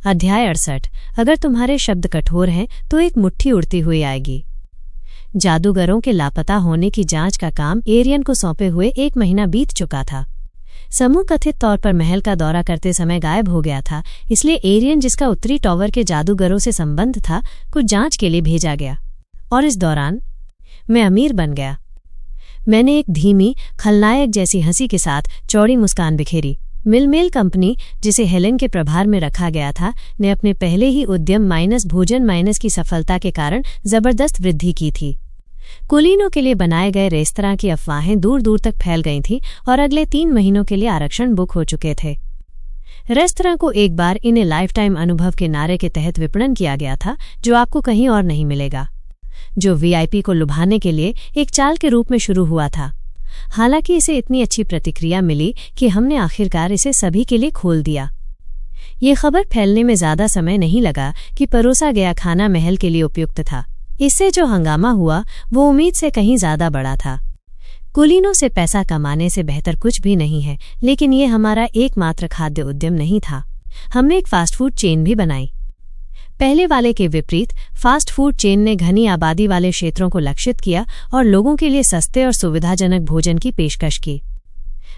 अध्याय 68। अगर तुम्हारे शब्द कठोर हैं तो एक मुट्ठी उड़ती हुई आएगी। जादूगरों के लापता होने की जांच का काम एरियन को सौंपे हुए 1 महीना बीत चुका था। समूह कथित तौर पर महल का दौरा करते समय गायब हो गया था, इसलिए एरियन, जिसका उत्तरी टॉवर के जादूगरों से संबंध था, कुछ जांच के लिए भेजा गया। और इस दौरान मैं अमीर बन गया। मैंने एक धीमी, खलनायक जैसी हंसी के साथ चौड़ी मुस्कान बिखेरी। मिलमेल कंपनी, जिसे हेलेन के प्रभार में रखा गया था, ने अपने पहले ही उद्यम माइनस भोजन माइनस की सफलता के कारण जबरदस्त वृद्धि की थी। कुलीनों के लिए बनाए गए रेस्तरां की अफवाहें दूर दूर तक फैल गई थीं और अगले 3 महीनों के लिए आरक्षण बुक हो चुके थे। रेस्तरां को एक बार इन्हें लाइफ टाइम अनुभव के नारे के तहत विपणन किया गया था, जो आपको कहीं और नहीं मिलेगा, जो वीआईपी को लुभाने के लिए एक चाल के रूप में शुरू हुआ था। हालांकि इसे इतनी अच्छी प्रतिक्रिया मिली कि हमने आखिरकार इसे सभी के लिए खोल दिया। ये खबर फैलने में ज्यादा समय नहीं लगा कि परोसा गया खाना महल के लिए उपयुक्त था। इससे जो हंगामा हुआ वो उम्मीद से कहीं ज्यादा बड़ा था। कुलीनों से पैसा कमाने से बेहतर कुछ भी नहीं है, लेकिन ये हमारा एकमात्र खाद्य उद्यम नहीं था। हमने एक फास्ट फूड चेन भी बनाई। पहले वाले के विपरीत फास्ट फूड चेन ने घनी आबादी वाले क्षेत्रों को लक्षित किया और लोगों के लिए सस्ते और सुविधाजनक भोजन की पेशकश की।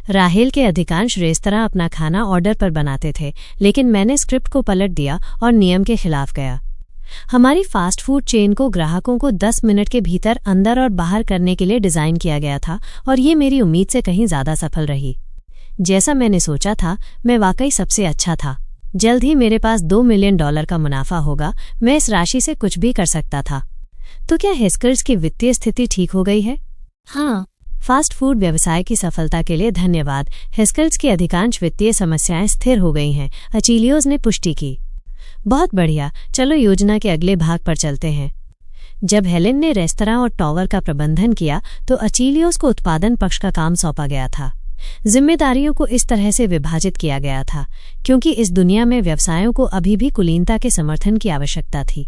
राहेल के अधिकांश रेस्तरां अपना खाना ऑर्डर पर बनाते थे, लेकिन मैंने स्क्रिप्ट को पलट दिया और नियम के खिलाफ गया। हमारी फास्ट फूड चेन को ग्राहकों को 10 मिनट के भीतर अंदर और बाहर करने के लिए डिजाइन किया गया था, और ये मेरी उम्मीद से कहीं ज्यादा सफल रही। जैसा मैंने सोचा था, मैं वाकई सबसे अच्छा था। जल्द ही मेरे पास $2 मिलियन का मुनाफा होगा। मैं इस राशि से कुछ भी कर सकता था। तो क्या हेस्कल्स की वित्तीय स्थिति ठीक हो गई है? हाँ। फास्ट फूड व्यवसाय की सफलता के लिए धन्यवाद। हेस्कल्स की अधिकांश वित्तीय समस्याएं स्थिर हो गई हैं, अचीलियोज ने पुष्टि की। बहुत बढ़िया, चलो योजना के अगले भाग पर चलते हैं। जब हेलेन ने रेस्तरां और टॉवर का प्रबंधन किया तो अचीलियोज को उत्पादन पक्ष का काम सौंपा गया था। जिम्मेदारियों को इस तरह से विभाजित किया गया था क्योंकि इस दुनिया में व्यवसायों को अभी भी कुलीनता के समर्थन की आवश्यकता थी।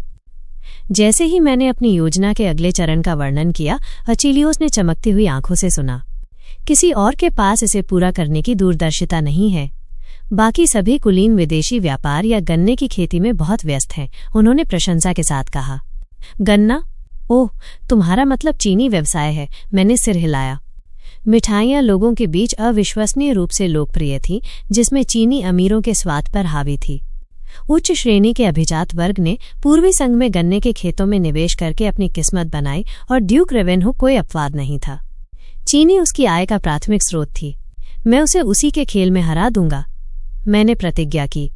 जैसे ही मैंने अपनी योजना के अगले चरण का वर्णन किया, अचीलियोस ने चमकती हुई आंखों से सुना। किसी और के पास इसे पूरा करने की दूरदर्शिता नहीं है। बाकी सभी कुलीन विदेशी व्यापार या गन्ने की खेती में बहुत व्यस्त हैं, उन्होंने प्रशंसा के साथ कहा। गन्ना? ओह, तुम्हारा मतलब चीनी व्यवसाय है। मैंने सिर हिलाया। मिठाइयाँ लोगों के बीच अविश्वसनीय रूप से लोकप्रिय थीं, जिसमें चीनी अमीरों के स्वाद पर हावी थी। उच्च श्रेणी के अभिजात वर्ग ने पूर्वी संघ में गन्ने के खेतों में निवेश करके अपनी किस्मत बनाई और ड्यूक रेवेन्यू कोई अपवाद नहीं था। चीनी उसकी आय का प्राथमिक स्रोत थी। मैं उसे उसी के खेल में हरा दूंगा, मैंने प्रतिज्ञा की।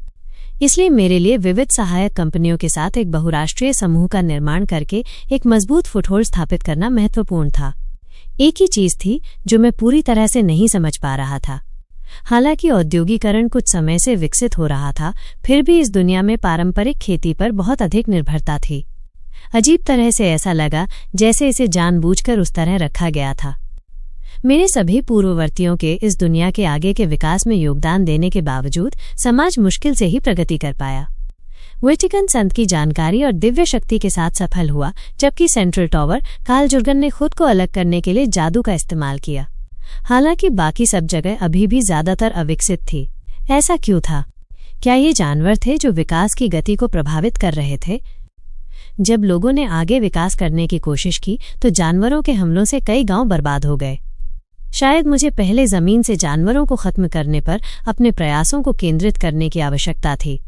इसलिए मेरे लिए विविध सहायक कंपनियों के साथ एक बहुराष्ट्रीय समूह का निर्माण करके एक मजबूत फुटहोल्ड स्थापित करना महत्वपूर्ण था। एक ही चीज थी जो मैं पूरी तरह से नहीं समझ पा रहा था। हालांकि औद्योगिकरण कुछ समय से विकसित हो रहा था, फिर भी इस दुनिया में पारंपरिक खेती पर बहुत अधिक निर्भरता थी। अजीब तरह से ऐसा लगा जैसे इसे जानबूझकर उस तरह रखा गया था। मेरे सभी पूर्ववर्तियों के इस दुनिया के आगे के विकास में योगदान देने के बावजूद समाज मुश्किल से ही प्रगति कर पाया। वेटिकन संत की जानकारी और दिव्य शक्ति के साथ सफल हुआ, जबकि सेंट्रल टॉवर कार्ल जुर्गन ने खुद को अलग करने के लिए जादू का इस्तेमाल किया। हालांकि बाकी सब जगह अभी भी ज्यादातर अविकसित थी। ऐसा क्यों था? क्या ये जानवर थे जो विकास की गति को प्रभावित कर रहे थे? जब लोगों ने आगे विकास करने की कोशिश की तो जानवरों के हमलों से कई गांव बर्बाद हो गए। शायद मुझे पहले जमीन से जानवरों को खत्म करने पर अपने प्रयासों को केंद्रित करने की आवश्यकता थी।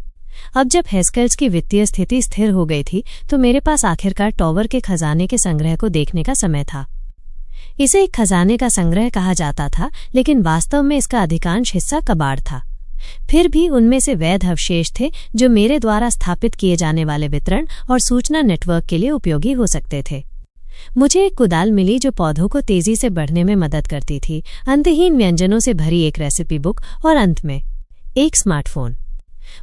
अब जब हेस्कल्स की वित्तीय स्थिति स्थिर हो गई थी तो मेरे पास आखिरकार टॉवर के खजाने के संग्रह को देखने का समय था। इसे एक खजाने का संग्रह कहा जाता था, लेकिन वास्तव में इसका अधिकांश हिस्सा कबाड़ था। फिर भी उनमें से वैध अवशेष थे जो मेरे द्वारा स्थापित किए जाने वाले वितरण और सूचना नेटवर्क के लिए उपयोगी हो सकते थे। मुझे एक कुदाल मिली जो पौधों को तेजी से बढ़ने में मदद करती थी, अंतहीन व्यंजनों से भरी एक रेसिपी बुक और अंत में एक स्मार्टफोन।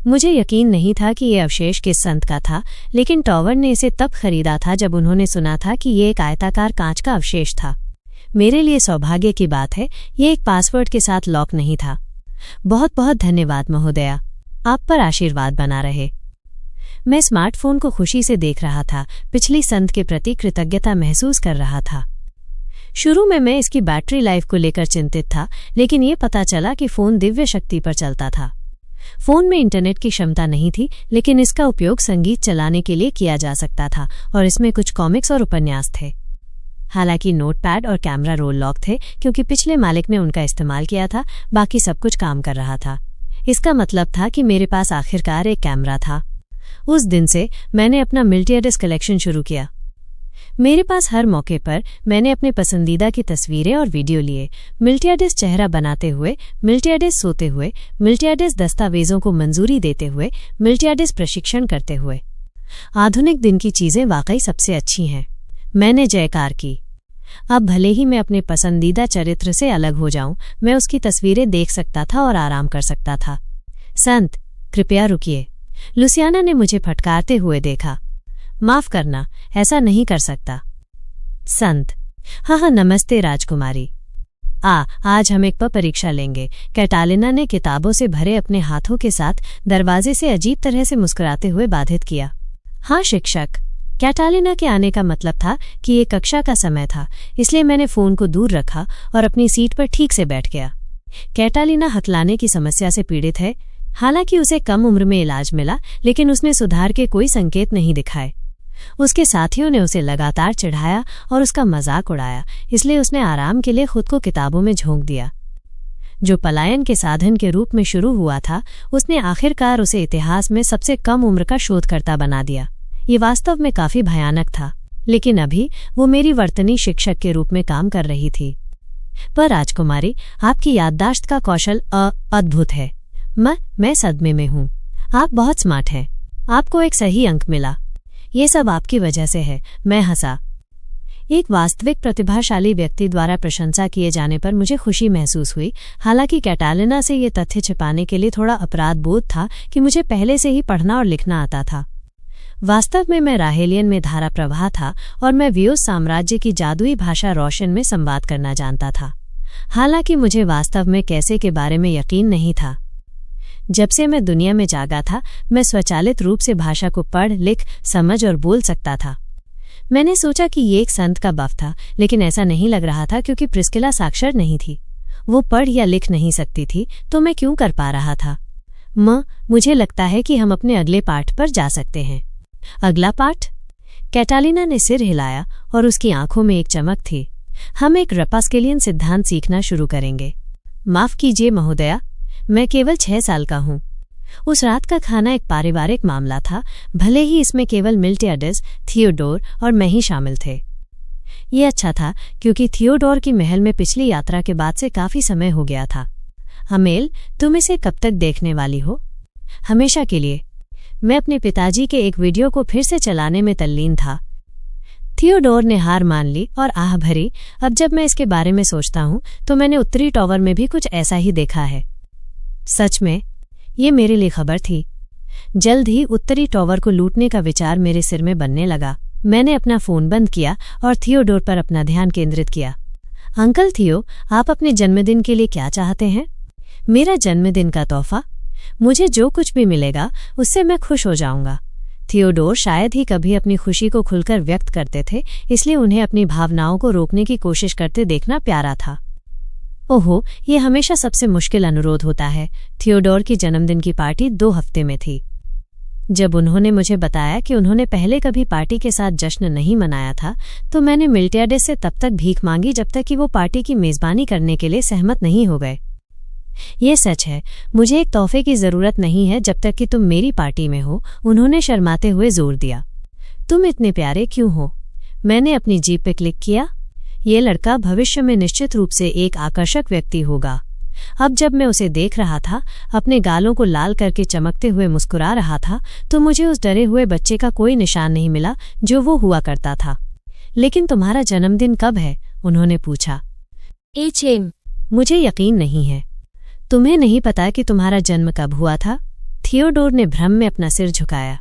मुझे यकीन नहीं था कि ये अवशेष किस संत का था, लेकिन टॉवर ने इसे तब खरीदा था जब उन्होंने सुना था कि ये एक आयताकार कांच का अवशेष था। मेरे लिए सौभाग्य की बात है, ये एक पासवर्ड के साथ लॉक नहीं था। बहुत बहुत धन्यवाद महोदया, आप पर आशीर्वाद बना रहे। मैं स्मार्टफोन को खुशी से देख रहा था, पिछली संत के प्रति कृतज्ञता महसूस कर रहा था। शुरू में मैं इसकी बैटरी लाइफ को लेकर चिंतित था, लेकिन ये पता चला कि फोन दिव्य शक्ति पर चलता था। फ़ोन में इंटरनेट की क्षमता नहीं थी, लेकिन इसका उपयोग संगीत चलाने के लिए किया जा सकता था और इसमें कुछ कॉमिक्स और उपन्यास थे। हालांकि नोटपैड और कैमरा रोल लॉक थे, क्योंकि पिछले मालिक ने उनका इस्तेमाल किया था। बाकी सब कुछ काम कर रहा था। इसका मतलब था कि मेरे पास आखिरकार एक कैमरा था। उस दिन से मैंने अपना मिल्टियाडिस कलेक्शन शुरू किया। मेरे पास हर मौके पर मैंने अपने पसंदीदा की तस्वीरें और वीडियो लिए। मिल्टियाडिस चेहरा बनाते हुए, मिल्टियाडिस सोते हुए, मिल्टियाडिस दस्तावेजों को मंजूरी देते हुए, मिल्टियाडिस प्रशिक्षण करते हुए। आधुनिक दिन की चीजें वाकई सबसे अच्छी हैं। मैंने जयकार की। अब भले ही मैं अपने पसंदीदा चरित्र से अलग हो जाऊं, मैं उसकी तस्वीरें देख सकता था और आराम कर सकता था। संत, कृपया रुकिए। लुसियाना ने मुझे फटकारते हुए देखा। माफ करना, ऐसा नहीं कर सकता। संत, हाँ, नमस्ते राजकुमारी। आज हम एक परीक्षा लेंगे। कैटालिना ने किताबों से भरे अपने हाथों के साथ दरवाजे से अजीब तरह से मुस्कुराते हुए बाधित किया। हाँ शिक्षक। कैटालिना के आने का मतलब था कि ये कक्षा का समय था, इसलिए मैंने फोन को दूर रखा और अपनी सीट पर ठीक से बैठ गया। कैटालिना हकलाने की समस्या से पीड़ित है। हालांकि उसे कम उम्र में इलाज मिला, लेकिन उसने सुधार के कोई संकेत नहीं दिखाए। उसके साथियों ने उसे लगातार चिढ़ाया और उसका मजाक उड़ाया, इसलिए उसने आराम के लिए खुद को किताबों में झोंक दिया। जो पलायन के साधन के रूप में शुरू हुआ था, उसने आखिरकार उसे इतिहास में सबसे कम उम्र का शोधकर्ता बना दिया। ये वास्तव में काफी भयानक था, लेकिन अभी वो मेरी वर्तनी शिक्षक के रूप में काम कर रही थी। पर राजकुमारी, आपकी याददाश्त का कौशल अद्भुत है। मैं सदमे में हूँ। आप बहुत स्मार्ट हैं। आपको एक सही अंक मिला। ये सब आपकी वजह से है। मैं हंसा। एक वास्तविक प्रतिभाशाली व्यक्ति द्वारा प्रशंसा किए जाने पर मुझे खुशी महसूस हुई। हालांकि कैटालिना से ये तथ्य छिपाने के लिए थोड़ा अपराध बोध था कि मुझे पहले से ही पढ़ना और लिखना आता था। वास्तव में मैं राहेलियन में धारा प्रवाह था और मैं वियोस साम्राज्य की जादुई भाषा रोशन में संवाद करना जानता था। हालांकि मुझे वास्तव में कैसे के बारे में यकीन नहीं था। जब से मैं दुनिया में जागा था, मैं स्वचालित रूप से भाषा को पढ़, लिख, समझ और बोल सकता था। मैंने सोचा कि ये एक संत का बफ था, लेकिन ऐसा नहीं लग रहा था क्योंकि प्रिस्किला साक्षर नहीं थी। वो पढ़ या लिख नहीं सकती थी, तो मैं क्यों कर पा रहा था? मुझे लगता है कि हम अपने अगले पाठ पर जा सकते हैं। अगला पाठ? कैटालिना ने सिर हिलाया और उसकी आंखों में एक चमक थी। हम एक रपास्केलियन सिद्धांत सीखना शुरू करेंगे। माफ कीजिए महोदया, मैं केवल 6 साल का हूँ। उस रात का खाना एक पारिवारिक मामला था, भले ही इसमें केवल मिल्टियाडिस, थियोडोर और मैं ही शामिल थे। ये अच्छा था क्योंकि थियोडोर की महल में पिछली यात्रा के बाद से काफी समय हो गया था। अमेल, तुम इसे कब तक देखने वाली हो? हमेशा के लिए। मैं अपने पिताजी के एक वीडियो को फिर से चलाने में तल्लीन था। थियोडोर ने हार मान ली और आह भरी। अब जब मैं इसके बारे में सोचता हूँ तो मैंने उत्तरी टॉवर में भी कुछ ऐसा ही देखा है। सच में, ये मेरे लिए खबर थी। जल्द ही उत्तरी टॉवर को लूटने का विचार मेरे सिर में बनने लगा। मैंने अपना फोन बंद किया और थियोडोर पर अपना ध्यान केंद्रित किया। अंकल थियो, आप अपने जन्मदिन के लिए क्या चाहते हैं? मेरा जन्मदिन का तोहफा? मुझे जो कुछ भी मिलेगा उससे मैं खुश हो जाऊंगा। थियोडोर शायद ही कभी अपनी खुशी को खुलकर व्यक्त करते थे, इसलिए उन्हें अपनी भावनाओं को रोकने की कोशिश करते देखना प्यारा था। ओहो, ये हमेशा सबसे मुश्किल अनुरोध होता है। थियोडोर की जन्मदिन की पार्टी 2 हफ्ते में थी। जब उन्होंने मुझे बताया कि उन्होंने पहले कभी पार्टी के साथ जश्न नहीं मनाया था, तो मैंने मिल्टियाडिस से तब तक भीख मांगी जब तक कि वो पार्टी की मेजबानी करने के लिए सहमत नहीं हो गए। ये सच है, मुझे एक तोहफे की जरूरत नहीं है जब तक कि तुम मेरी पार्टी में हो, उन्होंने शर्माते हुए जोर दिया। तुम इतने प्यारे क्यों हो? मैंने अपनी जीभ पे क्लिक किया। ये लड़का भविष्य में निश्चित रूप से एक आकर्षक व्यक्ति होगा। अब जब मैं उसे देख रहा था, अपने गालों को लाल करके चमकते हुए मुस्कुरा रहा था, तो मुझे उस डरे हुए बच्चे का कोई निशान नहीं मिला जो वो हुआ करता था। लेकिन तुम्हारा जन्मदिन कब है? उन्होंने पूछा। मुझे यकीन नहीं है। तुम्हें नहीं पता कि तुम्हारा जन्म कब हुआ था? थियोडोर ने भ्रम में अपना सिर झुकाया।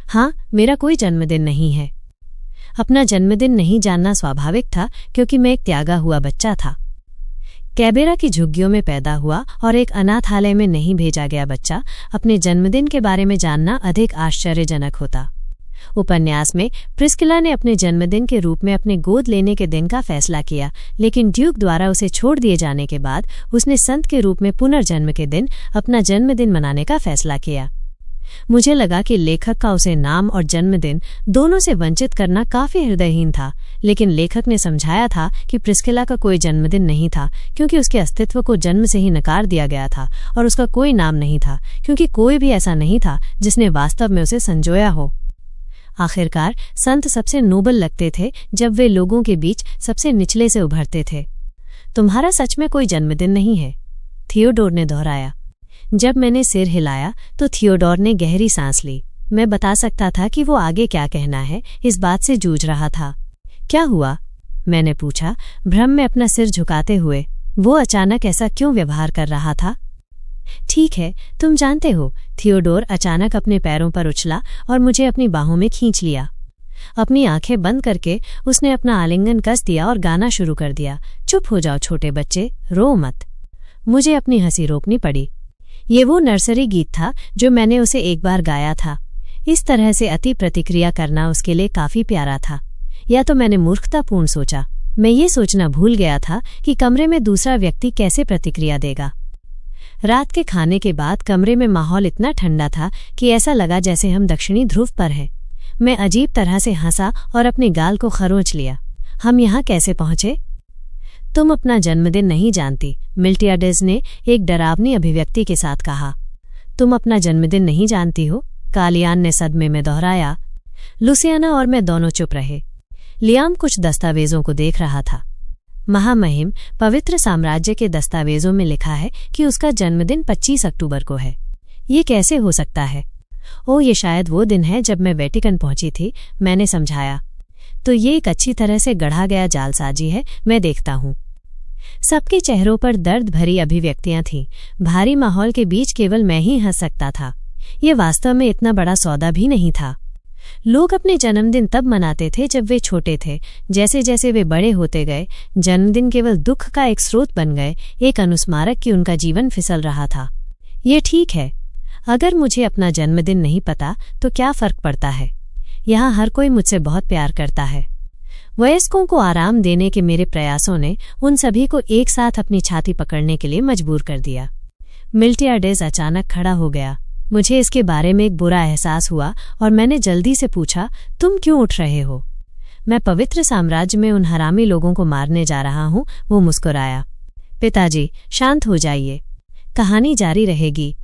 हाँ, मेरा कोई जन्मदिन नहीं है। अपना जन्मदिन नहीं जानना स्वाभाविक था क्योंकि मैं एक त्यागा हुआ बच्चा था। कैबेरा की झुग्गियों में पैदा हुआ और एक अनाथालय में नहीं भेजा गया बच्चा अपने जन्मदिन के बारे में जानना अधिक आश्चर्यजनक होता। उपन्यास में प्रिस्किला ने अपने जन्मदिन के रूप में अपने गोद लेने के दिन का फैसला किया, लेकिन ड्यूक द्वारा उसे छोड़ दिए जाने के बाद उसने संत के रूप में पुनर्जन्म के दिन अपना जन्मदिन मनाने का फैसला किया। मुझे लगा कि लेखक का उसे नाम और जन्मदिन दोनों से वंचित करना काफी हृदयहीन था, लेकिन लेखक ने समझाया था कि प्रिस्किला का कोई जन्मदिन नहीं था क्योंकि उसके अस्तित्व को जन्म से ही नकार दिया गया था, और उसका कोई नाम नहीं था क्योंकि कोई भी ऐसा नहीं था जिसने वास्तव में उसे संजोया हो। आखिरकार संत सबसे नोबल लगते थे जब वे लोगों के बीच सबसे निचले से उभरते थे। तुम्हारा सच में कोई जन्मदिन नहीं है, थियोडोर ने दोहराया। जब मैंने सिर हिलाया तो थियोडोर ने गहरी सांस ली। मैं बता सकता था कि वो आगे क्या कहना है, इस बात से जूझ रहा था। क्या हुआ? मैंने पूछा, भ्रम में अपना सिर झुकाते हुए। वो अचानक ऐसा क्यों व्यवहार कर रहा था? ठीक है, तुम जानते हो। थियोडोर अचानक अपने पैरों पर उछला और मुझे अपनी बाहों में खींच लिया। अपनी आंखें बंद करके उसने अपना आलिंगन कस दिया और गाना शुरू कर दिया। चुप हो जाओ छोटे बच्चे, रो मत। मुझे अपनी हंसी रोकनी पड़ी। ये वो नर्सरी गीत था जो मैंने उसे एक बार गाया था। इस तरह से अति प्रतिक्रिया करना उसके लिए काफी प्यारा था। या तो मैंने मूर्खतापूर्ण सोचा। मैं ये सोचना भूल गया था कि कमरे में दूसरा व्यक्ति कैसे प्रतिक्रिया देगा। रात के खाने के बाद कमरे में माहौल इतना ठंडा था कि ऐसा लगा जैसे हम दक्षिणी ध्रुव पर हैं। मैं अजीब तरह से हंसा और अपने गाल को खरोंच लिया। हम यहाँ कैसे पहुंचे? तुम अपना जन्मदिन नहीं जानती, मिल्टियाडेज ने एक डरावनी अभिव्यक्ति के साथ कहा। तुम अपना जन्मदिन नहीं जानती हो? कालियान ने सदमे में दोहराया। लुसियाना और मैं दोनों चुप रहे। लियाम कुछ दस्तावेजों को देख रहा था। महामहिम पवित्र साम्राज्य के दस्तावेजों में लिखा है कि उसका जन्मदिन 25 अक्टूबर को है। ये कैसे हो सकता है? ओह, ये शायद वो दिन है जब मैं वेटिकन पहुंची थी, मैंने समझाया। तो ये एक अच्छी तरह से गढ़ा गया जालसाजी है, मैं देखता हूं। सबके चेहरों पर दर्द भरी अभिव्यक्तियां थीं। भारी माहौल के बीच केवल मैं ही हंस सकता था। ये वास्तव में इतना बड़ा सौदा भी नहीं था। लोग अपने जन्मदिन तब मनाते थे जब वे छोटे थे। जैसे जैसे वे बड़े होते गए, जन्मदिन केवल दुख का एक स्रोत बन गए, एक अनुस्मारक कि उनका जीवन फिसल रहा था। ये ठीक है। अगर मुझे अपना जन्मदिन नहीं पता तो क्या फर्क पड़ता है? यहाँ हर कोई मुझसे बहुत प्यार करता है। वयस्कों को आराम देने के मेरे प्रयासों ने उन सभी को एक साथ अपनी छाती पकड़ने के लिए मजबूर कर दिया। मिल्टियाडेज अचानक खड़ा हो गया। मुझे इसके बारे में एक बुरा एहसास हुआ और मैंने जल्दी से पूछा, तुम क्यों उठ रहे हो? मैं पवित्र साम्राज्य में उन हरामी लोगों को मारने जा रहा हूं। वो मुस्कुराया। पिताजी, शांत हो जाइए, कहानी जारी रहेगी।